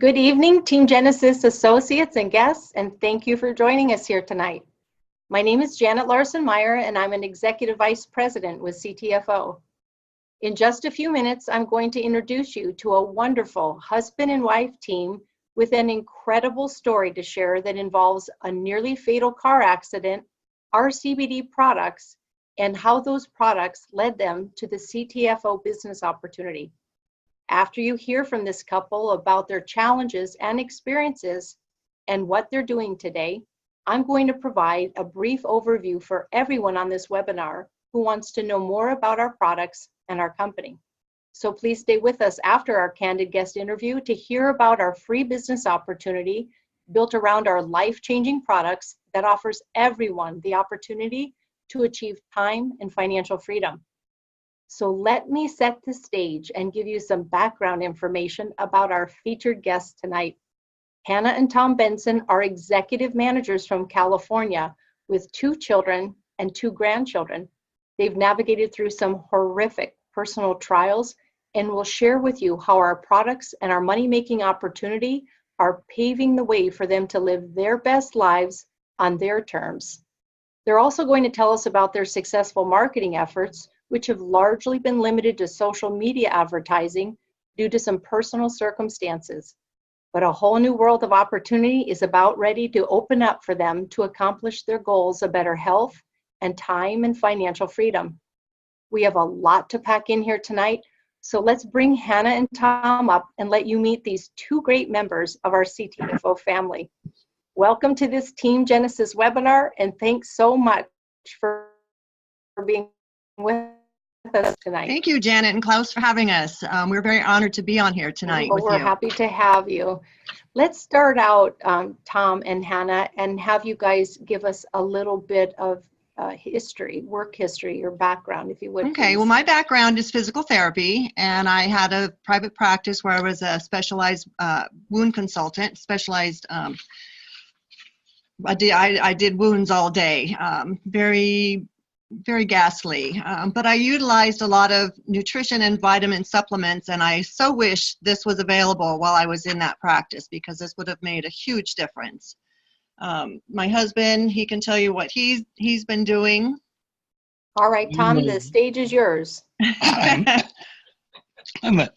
Good evening, Team Genesis associates and guests, and thank you for joining us here tonight. My name is Janet Larson-Meyer, and I'm an Executive Vice President with CTFO. In just a few minutes, I'm going to introduce you to a wonderful husband and wife team with an incredible story to share that involves a nearly fatal car accident, our CBD products, and how those products led them to the CTFO business opportunity. After you hear from this couple about their challenges and experiences and what they're doing today, I'm going to provide a brief overview for everyone on this webinar who wants to know more about our products and our company. So please stay with us after our candid guest interview to hear about our free business opportunity built around our life-changing products that offers everyone the opportunity to achieve time and financial freedom. So let me set the stage and give you some background information about our featured guests tonight. Hanna and Tom Benson are executive managers from California with 2 children and 2 grandchildren. They've navigated through some horrific personal trials and will share with you how our products and our money-making opportunity are paving the way for them to live their best lives on their terms. They're also going to tell us about their successful marketing efforts, which have largely been limited to social media advertising due to some personal circumstances. But a whole new world of opportunity is about ready to open up for them to accomplish their goals of better health and time and financial freedom. We have a lot to pack in here tonight, so let's bring Hanna and Tom up and let you meet these 2 great members of our CTFO family. Welcome to this Team Genesis webinar, and thanks so much for being with us tonight. Thank you, Janet and Klaus, for having us. We're very honored to be on here tonight with you. We're happy to have you. Let's start out, Tom and Hanna, and have you guys give us a little bit of history, work history, your background, if you would. Okay, please. well, my background is physical therapy, and I had a private practice where I was a specialized wound consultant, specialized. I did wounds all day, very ghastly, but I utilized a lot of nutrition and vitamin supplements, and I so wish this was available while I was in that practice, because this would have made a huge difference. My husband, he can tell you what he's been doing. All right, Tom, the stage is yours. I'm a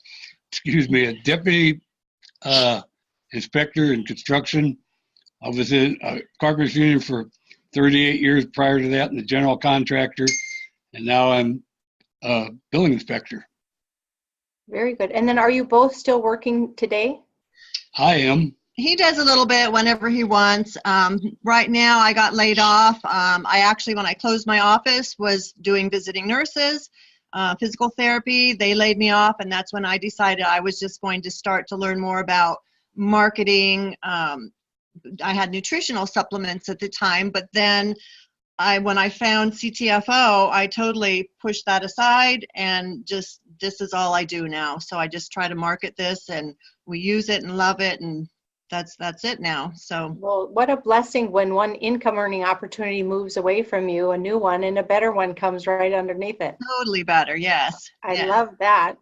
deputy inspector in construction. I was in a carpenters union for 38 years prior to that, and the general contractor, and now I'm a building inspector. Very good. And then are you both still working today? I am. He does a little bit whenever he wants. Right now I got laid off. I actually, when I closed my office, was doing visiting nurses, physical therapy. They laid me off, and that's when I decided I was just going to start to learn more about marketing. I had nutritional supplements at the time, but then when I found CTFO, I totally pushed that aside, and just this is all I do now. So I just try to market this, and we use it and love it, and that's it now. So, well, what a blessing when one income earning opportunity moves away from you, a new one, and a better one comes right underneath it. Totally better, yes. I love that.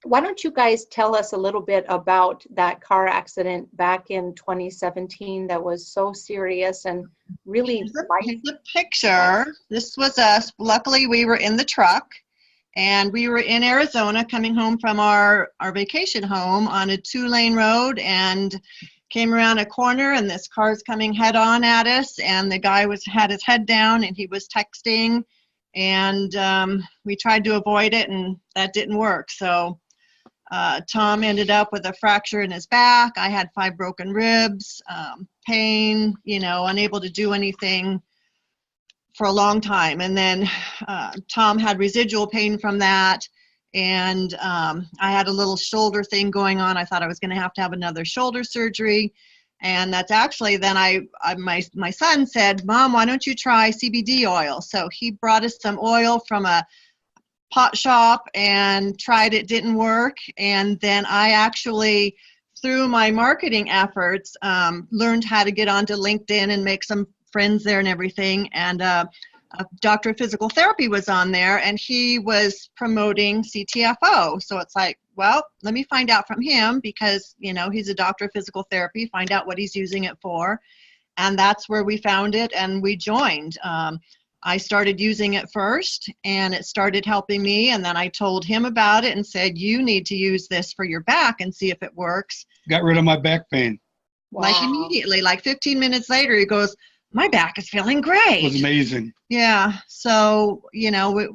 Why don't you guys tell us a little bit about that car accident back in 2017 that was so serious and really... Here's the picture. This was us. Luckily, we were in the truck, and we were in Arizona coming home from our vacation home on a 2-lane road, and came around a corner, and this car's coming head on at us, and the guy had his head down, and he was texting, and we tried to avoid it, and that didn't work. So Tom ended up with a fracture in his back. I had 5 broken ribs, pain, unable to do anything for a long time. And then Tom had residual pain from that. And I had a little shoulder thing going on. I thought I was going to have another shoulder surgery. And that's actually, then my son said, "Mom, why don't you try CBD oil?" So he brought us some oil from a pot shop and tried it, didn't work. And then I actually, through my marketing efforts, learned how to get onto LinkedIn and make some friends there and everything. And a doctor of physical therapy was on there, and he was promoting CTFO. So it's like, well, let me find out from him, because, you know, he's a doctor of physical therapy, find out what he's using it for. And that's where we found it, and we joined. I started using it first, and it started helping me. And then I told him about it and said, you need to use this for your back and see if it works. Got rid of my back pain. Wow. Like immediately, like 15 minutes later, he goes, my back is feeling It great. was amazing. Yeah. So, you know,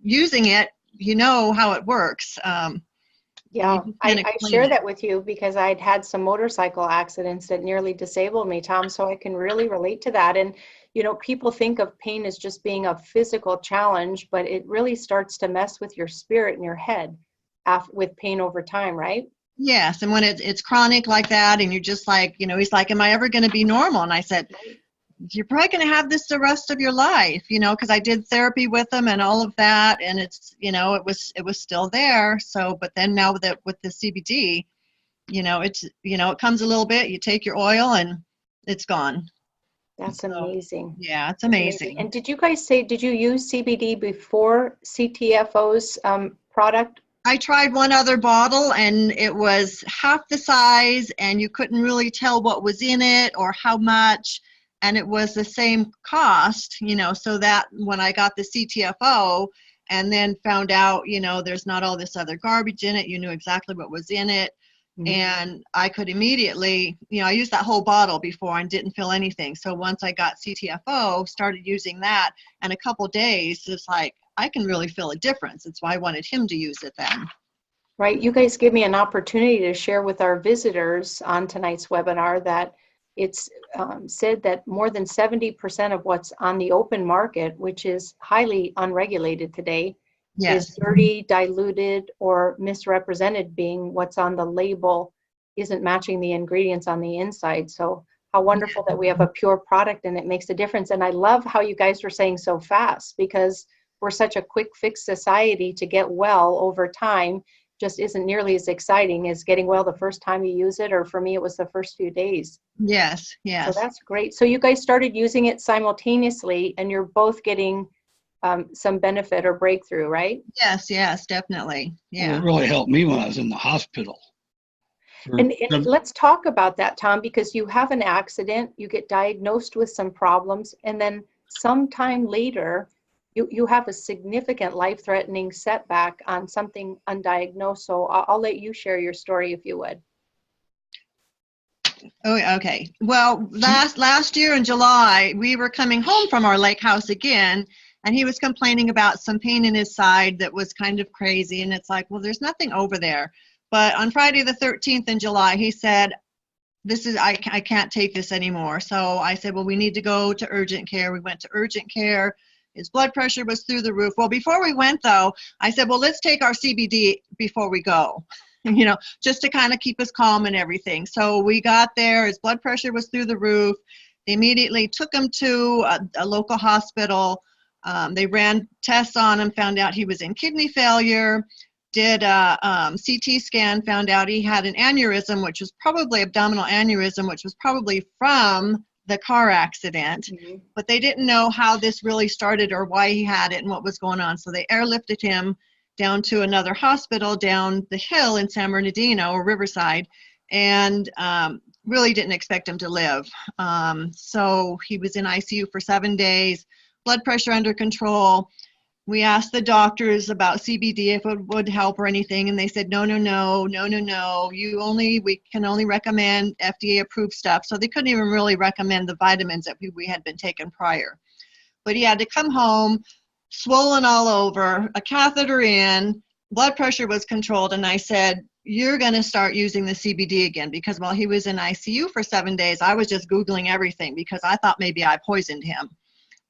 using it, you know how it works. Yeah, You I can't explain share it. that with you because I'd had some motorcycle accidents that nearly disabled me, Tom, so I can really relate to that. And, you know, people think of pain as just being a physical challenge, but it really starts to mess with your spirit and your head with pain over time, right? Yes. And when it's chronic like that, and you're just like, you know, he's like, am I ever going to be normal? And I said, you're probably going to have this the rest of your life, you know, because I did therapy with him and all of that. And it's, you know, it was still there. So, but then now with the CBD, you know, it's, you know, it comes a little bit, you take your oil and it's gone. That's So, amazing. yeah, it's That's amazing. And did you guys say, did you use CBD before CTFO's product? I tried one other bottle, and it was half the size, and you couldn't really tell what was in it or how much, and it was the same cost, you know, so that when I got the CTFO and then found out, you know, there's not all this other garbage in it, you knew exactly what was in it, and I could immediately, you know, I used that whole bottle before and didn't feel anything. So once I got CTFO, started using that, and a couple days, it's like, I can really feel a difference. That's why I wanted him to use it then. Right. You guys give me an opportunity to share with our visitors on tonight's webinar that it's said that more than 70% of what's on the open market, which is highly unregulated today, Yes. is dirty, diluted, or misrepresented, being what's on the label isn't matching the ingredients on the inside. So how wonderful that we have a pure product and it makes a difference. And I love how you guys were saying so fast, because we're such a quick fix society. To get well over time just isn't nearly as exciting as getting well the first time you use it, or for me, it was the first few days. Yes, yes. So that's great. So you guys started using it simultaneously, and you're both getting some benefit or breakthrough, right? Yes, yes, definitely. Yeah. It really helped me when I was in the hospital. And let's talk about that, Tom, because you have an accident, you get diagnosed with some problems, and then sometime later, you have a significant life-threatening setback on something undiagnosed. So I'll let you share your story if you would. Oh, okay. Well, last year in July, we were coming home from our lake house again, and he was complaining about some pain in his side that was kind of crazy. And it's like, well, there's nothing over there. But on Friday the 13th in July, he said, I can't take this anymore. So I said, well, we need to go to urgent care. We went to urgent care. His blood pressure was through the roof. Well, before we went, though, I said, well, let's take our CBD before we go, you know, just to kind of keep us calm and everything. So we got there. His blood pressure was through the roof. They immediately took him to a local hospital. They ran tests on him, found out he was in kidney failure, did a CT scan, found out he had an aneurysm, which was probably abdominal aneurysm, which was probably from the car accident, but they didn't know how this really started or why he had it and what was going on. So they airlifted him down to another hospital down the hill in San Bernardino or Riverside, and really didn't expect him to live. So he was in ICU for 7 days, blood pressure under control. We asked the doctors about CBD if it would help or anything, and they said, no. We can only recommend FDA approved stuff. So they couldn't even really recommend the vitamins that we had been taking prior. But he had to come home, swollen all over, a catheter in, blood pressure was controlled, and I said, you're going to start using the CBD again, because while he was in ICU for 7 days, I was just Googling everything because I thought maybe I poisoned him.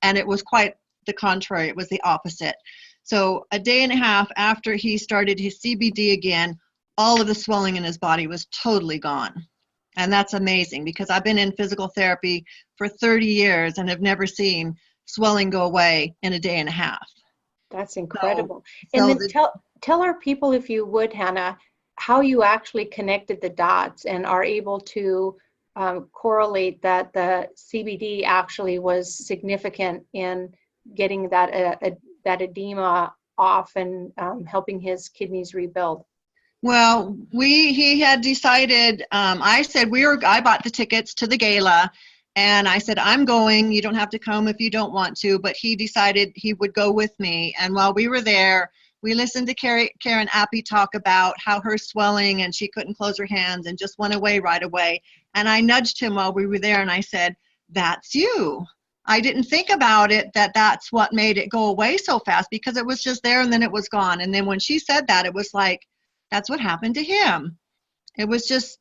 And it was quite the contrary. It was the opposite. So a day and a half after he started his CBD again, all of the swelling in his body was totally gone. And that's amazing, because I've been in physical therapy for 30 years and have never seen swelling go away in a day and a half. That's incredible. So And then tell our people, if you would, Hannah, how you actually connected the dots and are able to correlate that the CBD actually was significant in getting that edema off and helping his kidneys rebuild? Well, he had decided, I said, I bought the tickets to the gala, and I said, I'm going, you don't have to come if you don't want to, but he decided he would go with me. And while we were there, we listened to Karen Appy talk about how her swelling and she couldn't close her hands and just went away right away. And I nudged him while we were there and I said, that's you. I didn't think about it, that's what made it go away so fast, because it was just there and then it was gone. And then when she said that, it was like, that's what happened to him. It was just,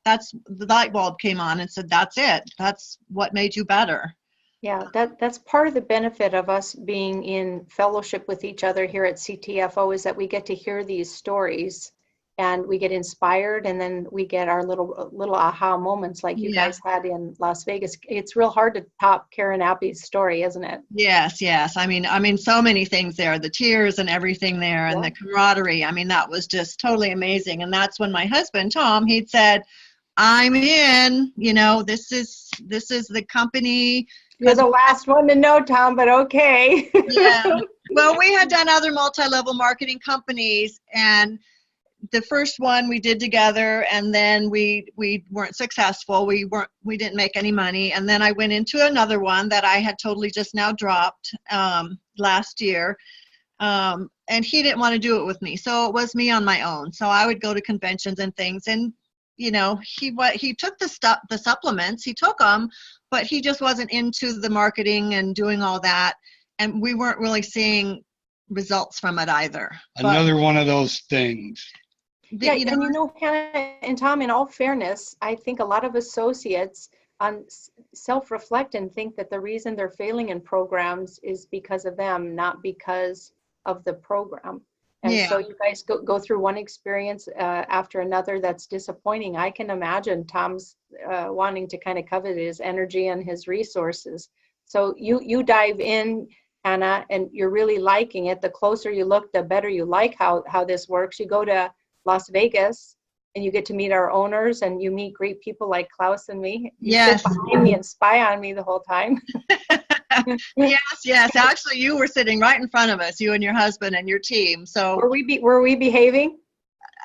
that's the light bulb came on and said, that's it. That's what made you better. Yeah, that's part of the benefit of us being in fellowship with each other here at CTFO, is that we get to hear these stories and we get inspired, and then we get our little aha moments like you guys had in Las Vegas. It's real hard to top Karen Appy's story, isn't it? Yes. I mean, so many things there, the tears and everything there, and the camaraderie. I mean, that was just totally amazing. And that's when my husband, Tom, he'd said, I'm in, this is the company. You're the last one to know, Tom, but okay. Yeah. Well, we had done other multi-level marketing companies, and the first one we did together, and then we weren't successful. We didn't make any money. And then I went into another one that I had totally just now dropped last year. And he didn't want to do it with me. So it was me on my own. So I would go to conventions and things, and he took the supplements, he took them, but he just wasn't into the marketing and doing all that. And we weren't really seeing results from it either. Another one of those things. Yeah, and Hannah and Tom, in all fairness, I think a lot of associates self-reflect and think that the reason they're failing in programs is because of them, not because of the program. And so you guys go through one experience after another that's disappointing. I can imagine Tom's wanting to kind of covet his energy and his resources. So you dive in, Hannah, and you're really liking it. The closer you look, the better you like how this works. You go to Las Vegas and you get to meet our owners, and you meet great people like Klaus and me. You sit behind me and spy on me the whole time. Yes. Actually, you were sitting right in front of us, you and your husband and your team. So were we behaving?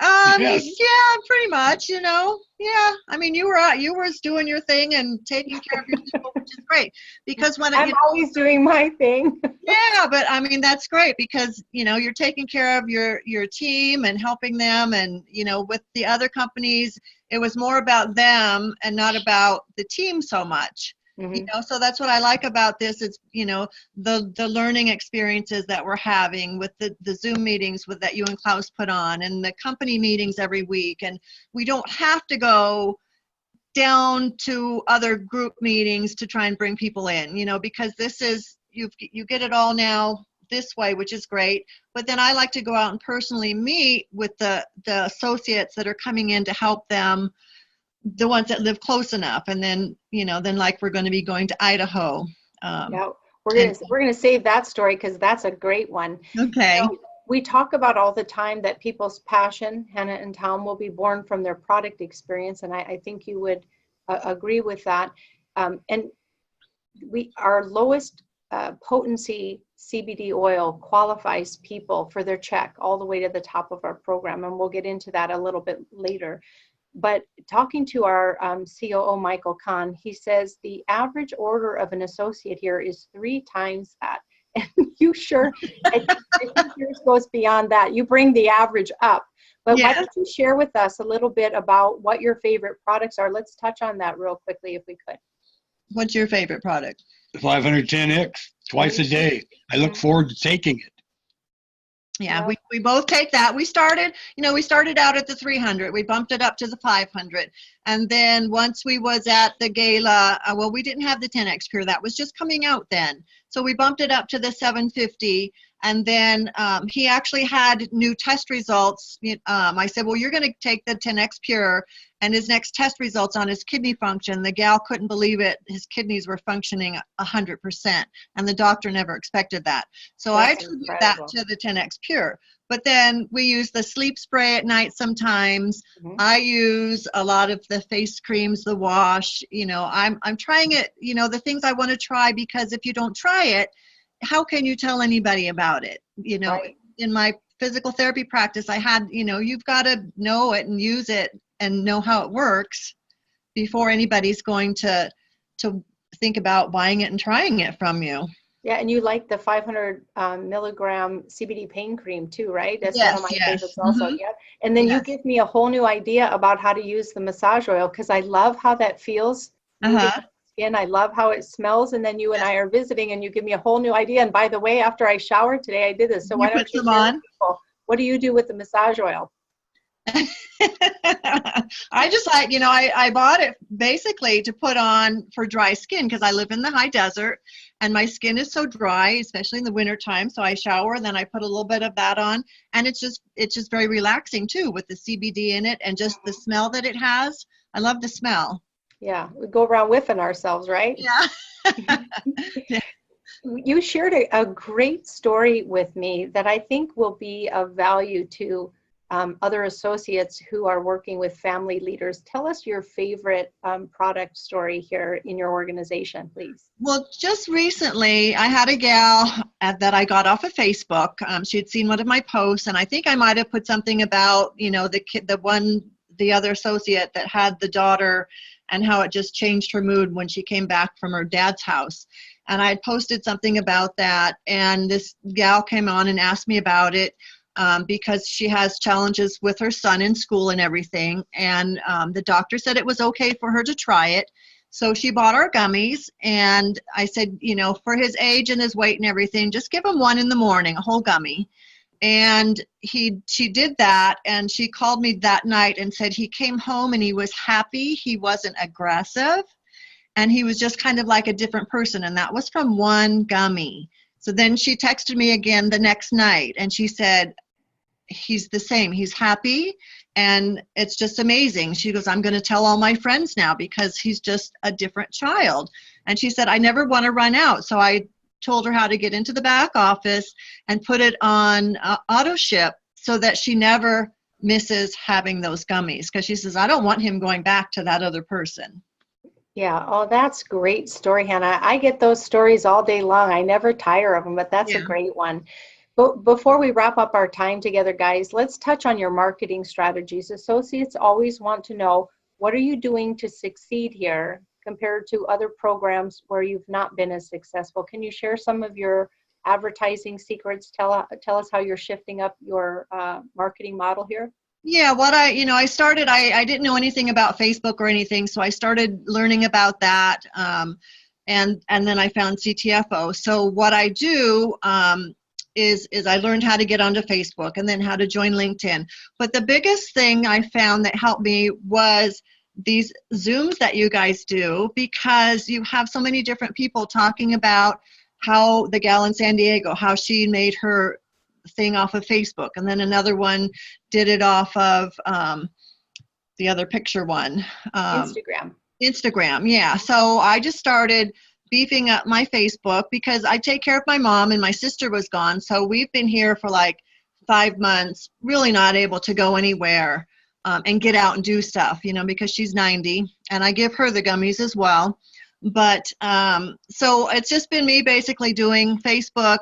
Yes. Yeah, pretty much, Yeah. I mean, you were doing your thing and taking care of your people, which is great, because I'm always doing my thing. Yeah, but I mean, that's great because, you're taking care of your team and helping them, and, with the other companies, it was more about them and not about the team so much. Mm-hmm. So that's what I like about this. It's, the learning experiences that we're having with the Zoom meetings that you and Klaus put on, and the company meetings every week. And we don't have to go down to other group meetings to try and bring people in, because this is, you get it all now this way, which is great. But then I like to go out and personally meet with the associates that are coming in to help them, the ones that live close enough. And then, then like we're going to be going to Idaho. We're going to save that story because that's a great one. Okay. We talk about all the time that people's passion, Hannah and Tom, will be born from their product experience. And I think you would agree with that. And our lowest potency CBD oil qualifies people for their check all the way to the top of our program. And we'll get into that a little bit later. But talking to our COO, Michael Kahn, he says the average order of an associate here is 3 times that. And you sure, I think yours goes beyond that. You bring the average up. But why don't you share with us a little bit about what your favorite products are? Let's touch on that real quickly if we could. What's your favorite product? The 510X, twice a day. I look forward to taking it. Yeah, we both take that. We started out at the 300. We bumped it up to the 500. And then once we was at the gala, we didn't have the 10X Pure. That was just coming out then. So we bumped it up to the 750. And then he actually had new test results. I said, well, you're going to take the 10X Pure, and his next test results on his kidney function, the gal couldn't believe it. His kidneys were functioning 100%, and the doctor never expected that. So I attribute that to the 10X Pure. But then we use the sleep spray at night sometimes. Mm-hmm. I use a lot of the face creams, the wash. I'm trying it, the things I want to try, because if you don't try it, how can you tell anybody about it? You know, Right. in my physical therapy practice, I had, you know, you've got to know it and use it and know how it works before anybody's going to think about buying it and trying it from you. Yeah, and you like the 500 milligram CBD pain cream too, right? That's one of Yes, my yes. favorites also. Mhm. Yeah. And then you Yes. give me a whole new idea about how to use the massage oil, because I love how that feels moving Uh-huh. on the skin. I love how it smells. And then you and Yes. I are visiting and you give me a whole new idea. And by the way, after I showered today, I did this. So You why put don't you some share with on. people, what do you do with the massage oil? I just like, you know, I bought it basically to put on for dry skin because I live in the high desert and my skin is so dry, especially in the winter time. So I shower, then I put a little bit of that on, and it's just very relaxing too with the CBD in it and just the smell that it has. I love the smell. Yeah, we go around whiffing ourselves, right? Yeah. You shared a great story with me that I think will be of value to other associates who are working with family leaders. Tell us your favorite product story here in your organization, please. Well, just recently, I had a gal that I got off of Facebook. She had seen one of my posts, and I think I might have put something about, you know, the other associate that had the daughter and how it just changed her mood when she came back from her dad's house. And I had posted something about that, and this gal came on and asked me about it because she has challenges with her son in school and everything. And the doctor said it was okay for her to try it. So she bought our gummies, and I said, you know, for his age and his weight and everything, just give him one in the morning, a whole gummy. And she did that, and she called me that night and said he came home and he was happy. He wasn't aggressive, and he was just kind of like a different person, and that was from one gummy. So then she texted me again the next night, and she said, he's the same. He's happy, and it's just amazing. She goes, I'm going to tell all my friends now because he's just a different child. And she said, I never want to run out. So I told her how to get into the back office and put it on auto ship so that she never misses having those gummies, because she says, I don't want him going back to that other person. Yeah, oh, that's great story, Hannah. I get those stories all day long. I never tire of them, but that's a Yeah. great one. But before we wrap up our time together, guys, let's touch on your marketing strategies. Associates always want to know, what are you doing to succeed here compared to other programs where you've not been as successful? Can you share some of your advertising secrets? Tell us how you're shifting up your marketing model here. Yeah, I started, I didn't know anything about Facebook or anything, so I started learning about that, and then I found CTFO. So what I do is I learned how to get onto Facebook and then how to join LinkedIn. But the biggest thing I found that helped me was these Zooms that you guys do, because you have so many different people talking about how the gal in San Diego, how she made her thing off of Facebook, and then another one did it off of the other picture one, Instagram. Yeah, so I just started beefing up my Facebook because I take care of my mom and my sister was gone, so we've been here for like 5 months, really not able to go anywhere and get out and do stuff, you know, because she's 90, and I give her the gummies as well. But so it's just been me basically doing Facebook,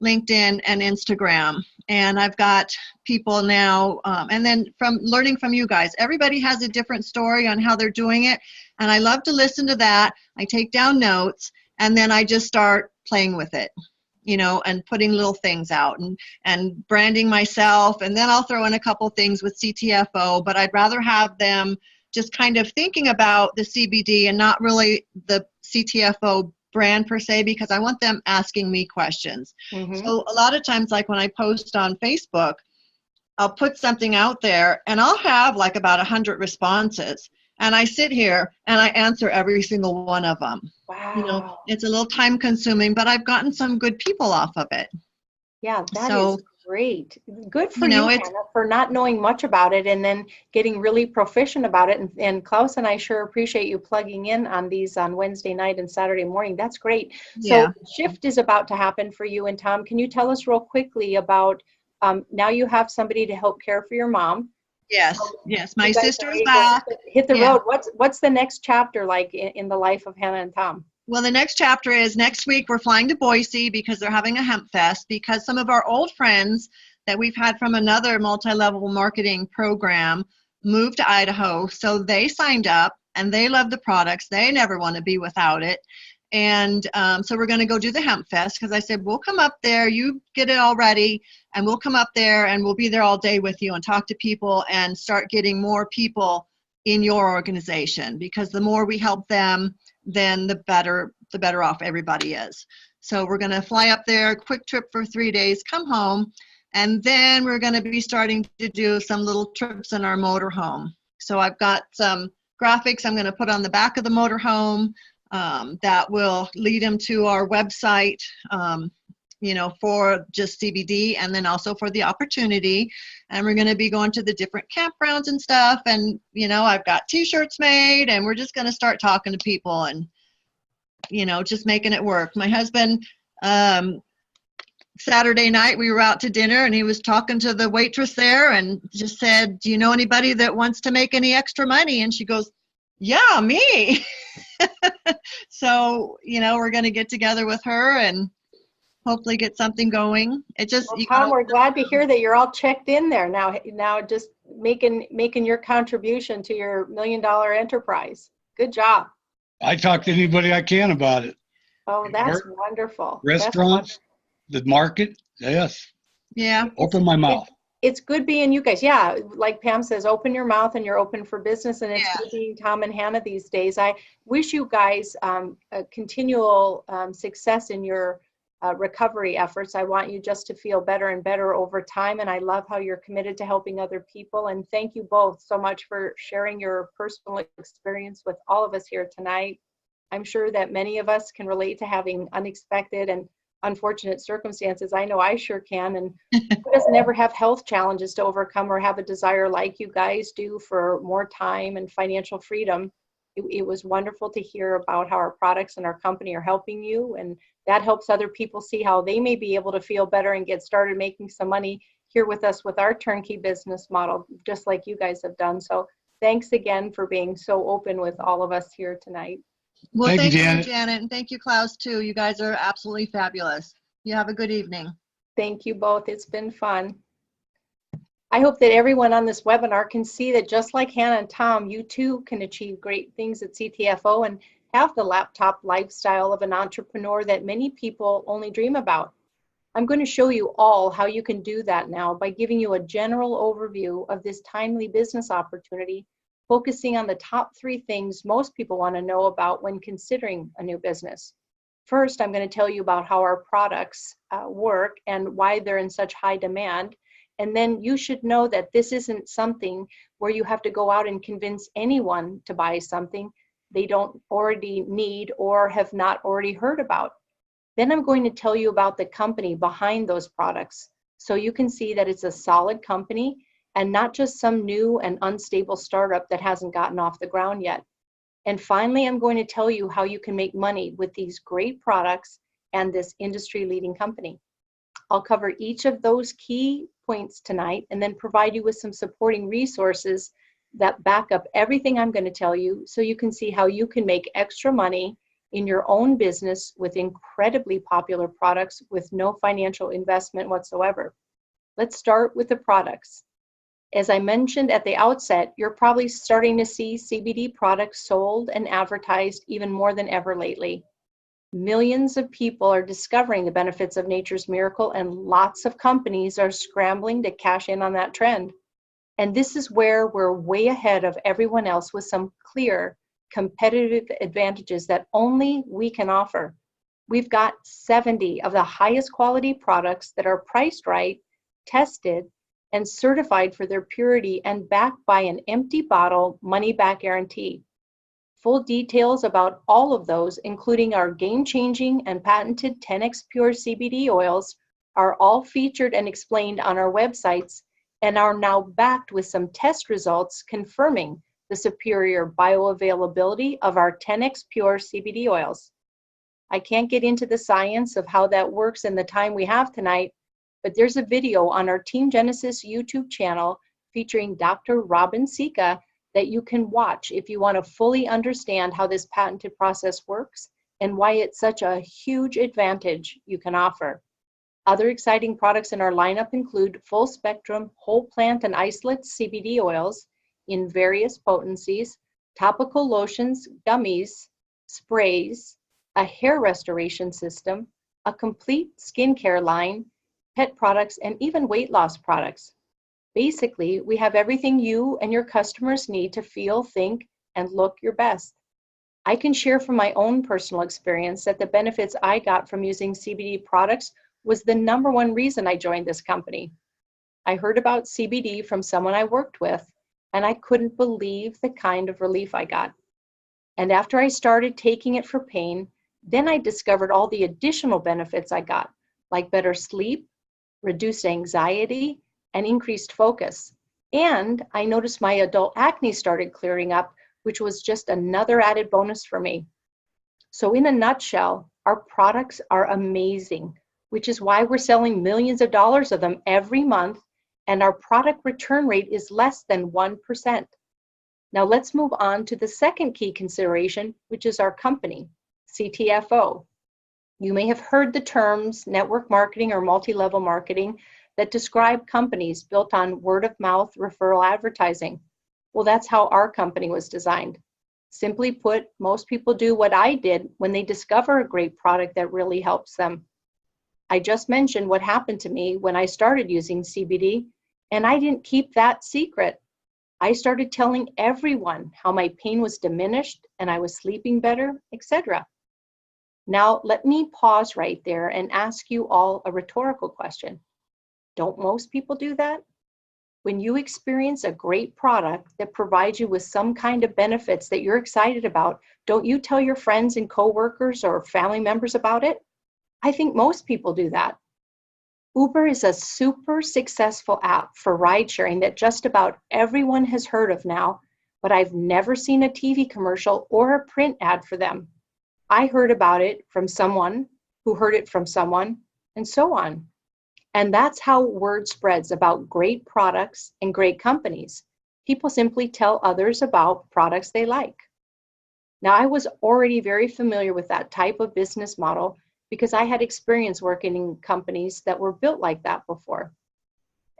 LinkedIn, and Instagram. And I've got people now, and then from learning from you guys, everybody has a different story on how they're doing it. And I love to listen to that. I take down notes, and then I just start playing with it, you know, and putting little things out and branding myself. And then I'll throw in a couple things with CTFO, but I'd rather have them just kind of thinking about the CBD and not really the CTFO brand per se, because I want them asking me questions. Mm-hmm. So a lot of times, like when I post on Facebook, I'll put something out there and I'll have like about 100 responses, and I sit here and I answer every single one of them. Wow. You know, it's a little time consuming, but I've gotten some good people off of it. Yeah, that is great. Good for you, Hannah, for not knowing much about it and then getting really proficient about it. And Klaus and I sure appreciate you plugging in on these on Wednesday night and Saturday morning. That's great. Yeah. So shift is about to happen for you and Tom. Can you tell us real quickly about now you have somebody to help care for your mom? Yes, yes. My sister is back. Hit the road. What's the next chapter like in the life of Hanna and Tom? Well, the next chapter is next week we're flying to Boise because they're having a hemp fest, because some of our old friends that we've had from another multi-level marketing program moved to Idaho. So they signed up and they love the products. They never want to be without it. And so we're going to go do the hemp fest, because I said, we'll come up there, you get it all ready, and we'll come up there and we'll be there all day with you and talk to people and start getting more people in your organization, because the more we help them, then the better off everybody is. So we're going to fly up there, quick trip for 3 days, come home, and then we're going to be starting to do some little trips in our motorhome. So I've got some graphics I'm going to put on the back of the motorhome that will lead them to our website, for just CBD, and then also for the opportunity. And we're going to be going to the different campgrounds and stuff. And, I've got t-shirts made, and we're just going to start talking to people and, just making it work. My husband, Saturday night, we were out to dinner, and he was talking to the waitress there and just said, do you know anybody that wants to make any extra money? And she goes, yeah, me. So, we're going to get together with her and hopefully get something going. It just, well, Tom, we're glad to hear that you're all checked in there now just making your contribution to your $1 million enterprise. Good job. I talk to anybody I can about it. Oh, that's wonderful. Restaurants, the market, yes. Yeah. Open my mouth. It's good being you guys. Yeah, like Pam says, open your mouth and you're open for business. And it's good being Tom and Hannah these days. I wish you guys a continual success in your recovery efforts. I want you just to feel better and better over time. And I love how you're committed to helping other people. And thank you both so much for sharing your personal experience with all of us here tonight. I'm sure that many of us can relate to having unexpected and unfortunate circumstances. I know I sure can. And who doesn't ever have health challenges to overcome or have a desire like you guys do for more time and financial freedom? It was wonderful to hear about how our products and our company are helping you, and that helps other people see how they may be able to feel better and get started making some money here with us with our turnkey business model, just like you guys have done. So thanks again for being so open with all of us here tonight. Well, thank you, Janet. And thank you, Klaus, too. You guys are absolutely fabulous. You have a good evening. Thank you both. It's been fun. I hope that everyone on this webinar can see that just like Hannah and Tom, you too can achieve great things at CTFO and have the laptop lifestyle of an entrepreneur that many people only dream about. I'm going to show you all how you can do that now by giving you a general overview of this timely business opportunity, focusing on the top 3 things most people want to know about when considering a new business. First, I'm going to tell you about how our products work and why they're in such high demand. And then you should know that this isn't something where you have to go out and convince anyone to buy something they don't already need or have not already heard about. Then I'm going to tell you about the company behind those products, so you can see that it's a solid company and not just some new and unstable startup that hasn't gotten off the ground yet. And finally, I'm going to tell you how you can make money with these great products and this industry-leading company. I'll cover each of those key points tonight and then provide you with some supporting resources that back up everything I'm going to tell you, so you can see how you can make extra money in your own business with incredibly popular products with no financial investment whatsoever. Let's start with the products. As I mentioned at the outset, you're probably starting to see CBD products sold and advertised even more than ever lately. Millions of people are discovering the benefits of nature's miracle, and lots of companies are scrambling to cash in on that trend. And this is where we're way ahead of everyone else with some clear competitive advantages that only we can offer. We've got 70 of the highest quality products that are priced right, tested, and certified for their purity and backed by an empty bottle money-back guarantee. Full details about all of those, including our game-changing and patented 10x Pure CBD oils, are all featured and explained on our websites and are now backed with some test results confirming the superior bioavailability of our 10x Pure CBD oils. I can't get into the science of how that works in the time we have tonight, but there's a video on our Team Genesis YouTube channel featuring Dr. Robin Sika that you can watch if you want to fully understand how this patented process works and why it's such a huge advantage you can offer. Other exciting products in our lineup include full spectrum, whole plant and isolate CBD oils in various potencies, topical lotions, gummies, sprays, a hair restoration system, a complete skincare line, pet products, and even weight loss products. Basically, we have everything you and your customers need to feel, think, and look your best. I can share from my own personal experience that the benefits I got from using CBD products was the number one reason I joined this company. I heard about CBD from someone I worked with, and I couldn't believe the kind of relief I got. And after I started taking it for pain, then I discovered all the additional benefits I got, like better sleep, reduced anxiety, and increased focus. And I noticed my adult acne started clearing up, which was just another added bonus for me. So in a nutshell, our products are amazing, which is why we're selling millions of dollars of them every month, and our product return rate is less than 1%. Now let's move on to the second key consideration, which is our company, CTFO. You may have heard the terms network marketing or multi-level marketing that describe companies built on word-of-mouth referral advertising. Well, that's how our company was designed. Simply put, most people do what I did when they discover a great product that really helps them. I just mentioned what happened to me when I started using CBD, and I didn't keep that secret. I started telling everyone how my pain was diminished and I was sleeping better, etc. Now, let me pause right there and ask you all a rhetorical question. Don't most people do that? When you experience a great product that provides you with some kind of benefits that you're excited about, don't you tell your friends and coworkers or family members about it? I think most people do that. Uber is a super successful app for ride sharing that just about everyone has heard of now, but I've never seen a TV commercial or a print ad for them. I heard about it from someone who heard it from someone, and so on. And that's how word spreads about great products and great companies. People simply tell others about products they like. Now, I was already very familiar with that type of business model because I had experience working in companies that were built like that before.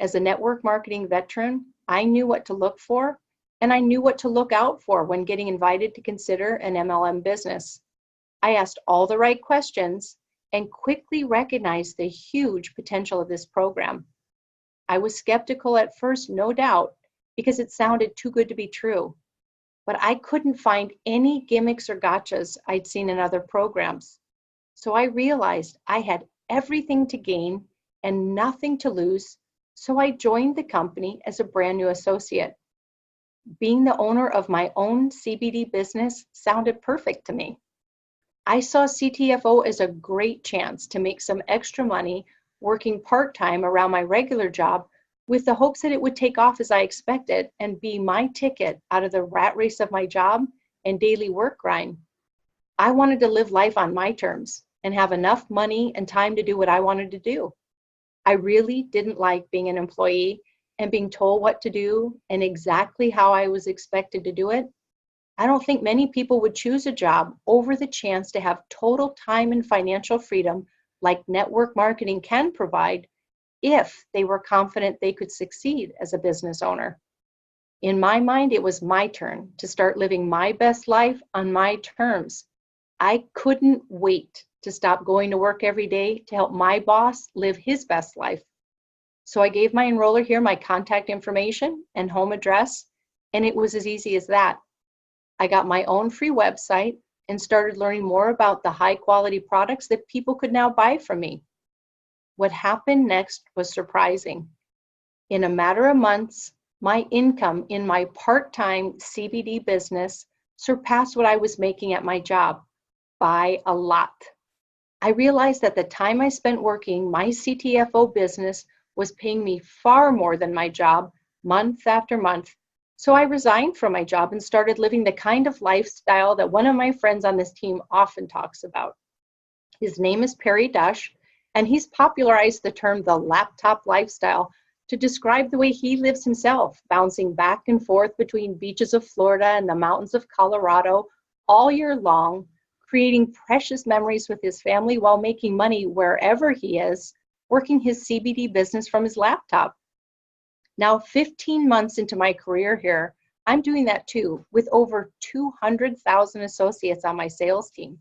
As a network marketing veteran, I knew what to look for, and I knew what to look out for when getting invited to consider an MLM business. I asked all the right questions and quickly recognized the huge potential of this program. I was skeptical at first, no doubt, because it sounded too good to be true. But I couldn't find any gimmicks or gotchas I'd seen in other programs. So I realized I had everything to gain and nothing to lose, so I joined the company as a brand new associate. Being the owner of my own CBD business sounded perfect to me. I saw CTFO as a great chance to make some extra money working part-time around my regular job with the hopes that it would take off as I expected and be my ticket out of the rat race of my job and daily work grind. I wanted to live life on my terms and have enough money and time to do what I wanted to do. I really didn't like being an employee and being told what to do and exactly how I was expected to do it. I don't think many people would choose a job over the chance to have total time and financial freedom like network marketing can provide if they were confident they could succeed as a business owner. In my mind, it was my turn to start living my best life on my terms. I couldn't wait to stop going to work every day to help my boss live his best life. So I gave my enroller here my contact information and home address, and it was as easy as that. I got my own free website and started learning more about the high quality products that people could now buy from me. What happened next was surprising. In a matter of months, my income in my part-time CBD business surpassed what I was making at my job by a lot. I realized that the time I spent working my CTFO business was paying me far more than my job month after month. So I resigned from my job and started living the kind of lifestyle that one of my friends on this team often talks about. His name is Perry Dush, and he's popularized the term the laptop lifestyle to describe the way he lives himself, bouncing back and forth between beaches of Florida and the mountains of Colorado all year long, creating precious memories with his family while making money wherever he is, working his CBD business from his laptop. Now, 15 months into my career here, I'm doing that too, with over 200,000 associates on my sales team.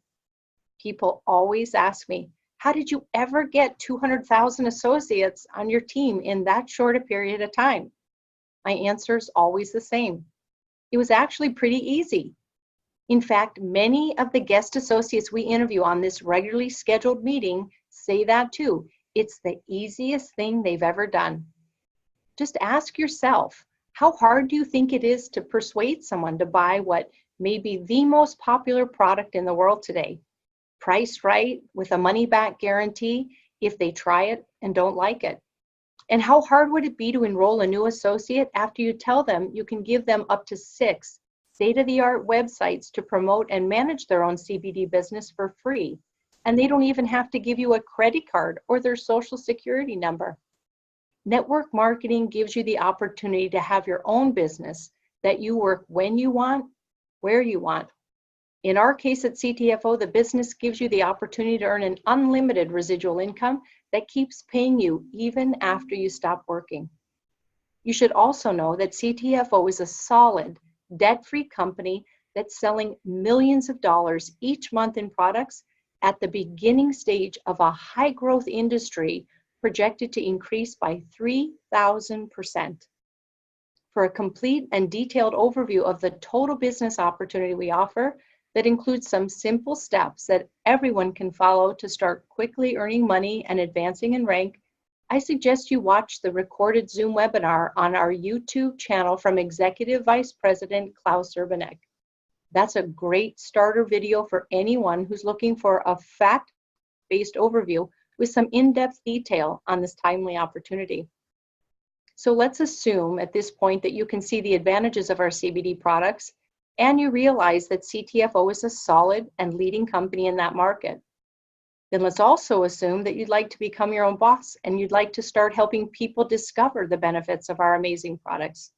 People always ask me, how did you ever get 200,000 associates on your team in that short a period of time? My answer is always the same. It was actually pretty easy. In fact, many of the guest associates we interview on this regularly scheduled meeting say that too. It's the easiest thing they've ever done. Just ask yourself, how hard do you think it is to persuade someone to buy what may be the most popular product in the world today? Priced right, with a money-back guarantee if they try it and don't like it. And how hard would it be to enroll a new associate after you tell them you can give them up to 6 state-of-the-art websites to promote and manage their own CBD business for free, and they don't even have to give you a credit card or their social security number? Network marketing gives you the opportunity to have your own business that you work when you want, where you want. In our case at CTFO, the business gives you the opportunity to earn an unlimited residual income that keeps paying you even after you stop working. You should also know that CTFO is a solid, debt-free company that's selling millions of dollars each month in products at the beginning stage of a high-growth industry projected to increase by 3,000%. For a complete and detailed overview of the total business opportunity we offer, that includes some simple steps that everyone can follow to start quickly earning money and advancing in rank, I suggest you watch the recorded Zoom webinar on our YouTube channel from Executive Vice President Klaus Urbanek. That's a great starter video for anyone who's looking for a fact-based overview with some in-depth detail on this timely opportunity. So let's assume at this point that you can see the advantages of our CBD products and you realize that CTFO is a solid and leading company in that market. Then let's also assume that you'd like to become your own boss and you'd like to start helping people discover the benefits of our amazing products.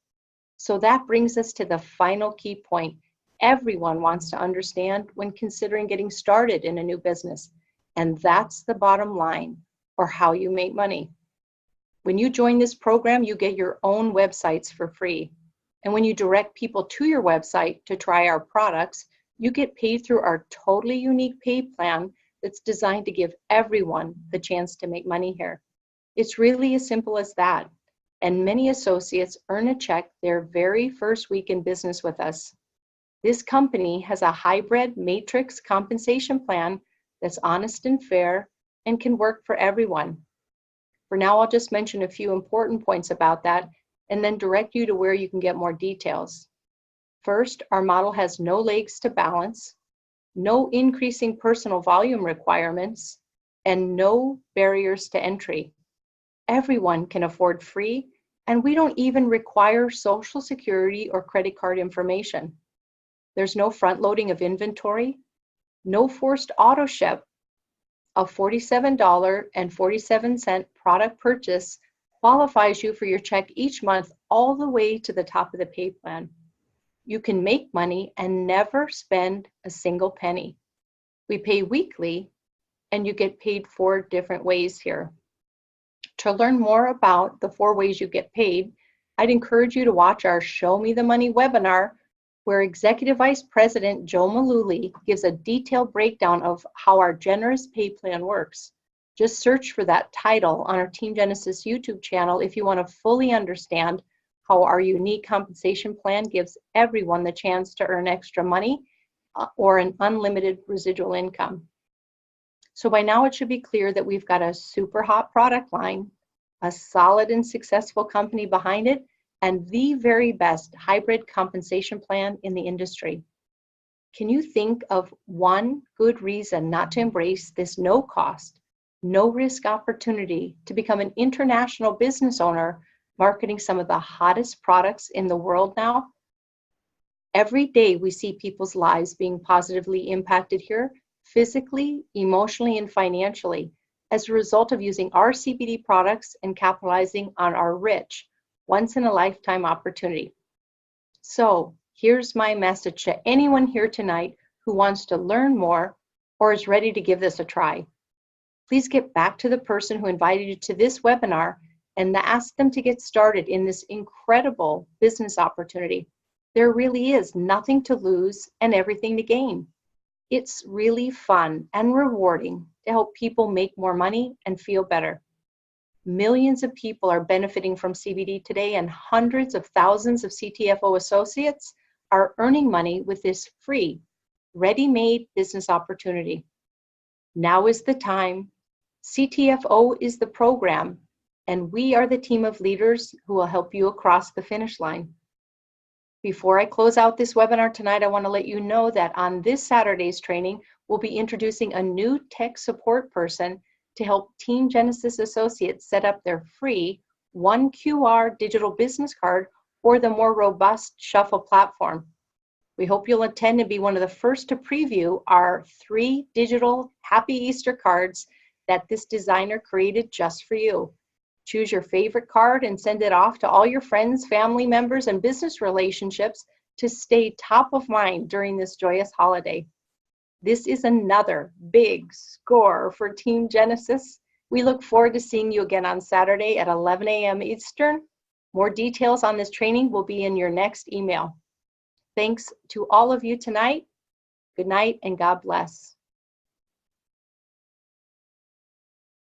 So that brings us to the final key point everyone wants to understand when considering getting started in a new business. And that's the bottom line, or how you make money. When you join this program, you get your own websites for free. And when you direct people to your website to try our products, you get paid through our totally unique pay plan that's designed to give everyone the chance to make money here. It's really as simple as that. And many associates earn a check their very first week in business with us. This company has a hybrid matrix compensation plan that's honest and fair and can work for everyone. For now, I'll just mention a few important points about that and then direct you to where you can get more details. First, our model has no legs to balance, no increasing personal volume requirements, and no barriers to entry. Everyone can afford free, and we don't even require social security or credit card information. There's no front loading of inventory, no forced auto ship. A $47.47 product purchase qualifies you for your check each month all the way to the top of the pay plan. You can make money and never spend a single penny. We pay weekly, and you get paid 4 different ways here. To learn more about the 4 ways you get paid, I'd encourage you to watch our Show Me the Money webinar, where Executive Vice President Joe Malooly gives a detailed breakdown of how our generous pay plan works. Just search for that title on our Team Genesis YouTube channel if you want to fully understand how our unique compensation plan gives everyone the chance to earn extra money or an unlimited residual income. So by now it should be clear that we've got a super hot product line, a solid and successful company behind it, and the very best hybrid compensation plan in the industry. Can you think of one good reason not to embrace this no cost, no risk opportunity to become an international business owner marketing some of the hottest products in the world now? Every day we see people's lives being positively impacted here, physically, emotionally, and financially, as a result of using our CBD products and capitalizing on our rich, once-in-a-lifetime opportunity. So here's my message to anyone here tonight who wants to learn more or is ready to give this a try, please get back to the person who invited you to this webinar and ask them to get started in this incredible business opportunity. There really is nothing to lose and everything to gain. It's really fun and rewarding to help people make more money and feel better. Millions of people are benefiting from CBD today, and hundreds of thousands of CTFO associates are earning money with this free, ready-made business opportunity. Now is the time. CTFO is the program, and we are the team of leaders who will help you across the finish line. Before I close out this webinar tonight, I want to let you know that on this Saturday's training, we'll be introducing a new tech support person to help Team Genesis associates set up their free 1QR digital business card or the more robust Shuffle platform. We hope you'll attend and be one of the first to preview our 3 digital Happy Easter cards that this designer created just for you. Choose your favorite card and send it off to all your friends, family members, and business relationships to stay top of mind during this joyous holiday. This is another big score for Team Genesis. We look forward to seeing you again on Saturday at 11 a.m. Eastern. More details on this training will be in your next email. Thanks to all of you tonight. Good night and God bless.